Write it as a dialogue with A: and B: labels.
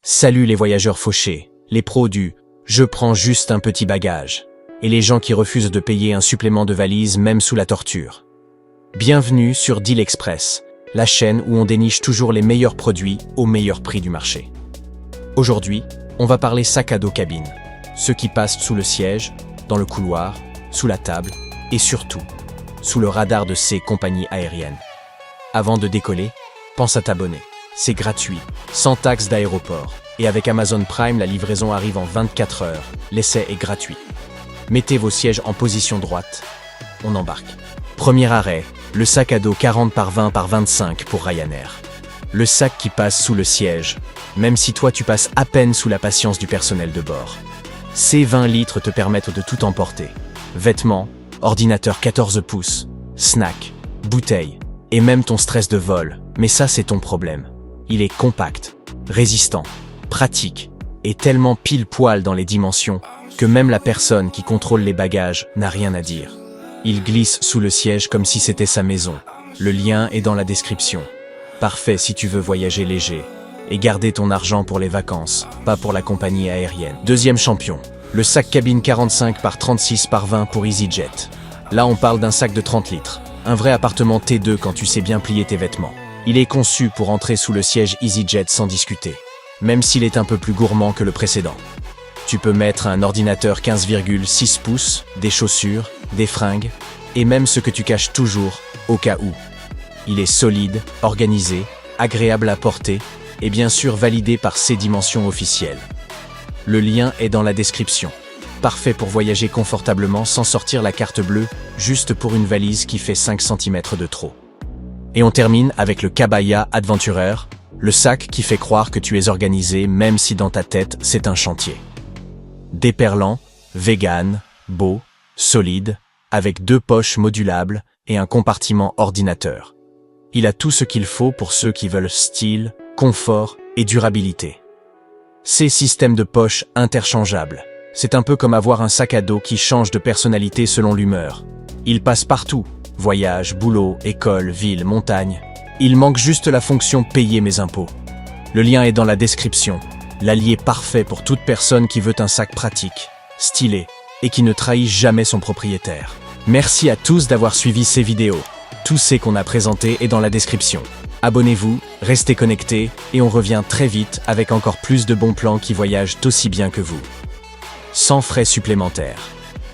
A: Salut les voyageurs fauchés, les pros du « je prends juste un petit bagage » et les gens qui refusent de payer un supplément de valise même sous la torture. Bienvenue sur Deal Express, la chaîne où on déniche toujours les meilleurs produits au meilleur prix du marché. Aujourd'hui, on va parler sac à dos cabine, ceux qui passent sous le siège, dans le couloir, sous la table et surtout, sous le radar de ces compagnies aériennes. Avant de décoller, pense à t'abonner. C'est gratuit, sans taxe d'aéroport. Et avec Amazon Prime, la livraison arrive en 24 heures. L'essai est gratuit. Mettez vos sièges en position droite. On embarque. Premier arrêt, le sac à dos 40 par 20 par 25 pour Ryanair. Le sac qui passe sous le siège, même si toi tu passes à peine sous la patience du personnel de bord. Ces 20 litres te permettent de tout emporter. Vêtements, ordinateur 14 pouces, snacks, bouteilles, et même ton stress de vol. Mais ça c'est ton problème. Il est compact, résistant, pratique et tellement pile-poil dans les dimensions que même la personne qui contrôle les bagages n'a rien à dire. Il glisse sous le siège comme si c'était sa maison. Le lien est dans la description. Parfait si tu veux voyager léger et garder ton argent pour les vacances, pas pour la compagnie aérienne. Deuxième champion, le sac cabine 45 par 36 par 20 pour EasyJet. Là on parle d'un sac de 30 litres, un vrai appartement T2 quand tu sais bien plier tes vêtements. Il est conçu pour entrer sous le siège EasyJet sans discuter, même s'il est un peu plus gourmand que le précédent. Tu peux mettre un ordinateur 15,6 pouces, des chaussures, des fringues, et même ce que tu caches toujours, au cas où. Il est solide, organisé, agréable à porter, et bien sûr validé par ses dimensions officielles. Le lien est dans la description. Parfait pour voyager confortablement sans sortir la carte bleue, juste pour une valise qui fait 5 cm de trop. Et on termine avec le Cabaya Adventurer, le sac qui fait croire que tu es organisé même si dans ta tête c'est un chantier. Déperlant, vegan, beau, solide, avec 2 poches modulables et un compartiment ordinateur. Il a tout ce qu'il faut pour ceux qui veulent style, confort et durabilité. Ces systèmes de poches interchangeables. C'est un peu comme avoir un sac à dos qui change de personnalité selon l'humeur. Il passe partout. Voyage, boulot, école, ville, montagne. Il manque juste la fonction « payer mes impôts ». Le lien est dans la description. L'allié parfait pour toute personne qui veut un sac pratique, stylé et qui ne trahit jamais son propriétaire. Merci à tous d'avoir suivi ces vidéos. Tout ce qu'on a présenté est dans la description. Abonnez-vous, restez connectés et on revient très vite avec encore plus de bons plans qui voyagent aussi bien que vous. Sans frais supplémentaires.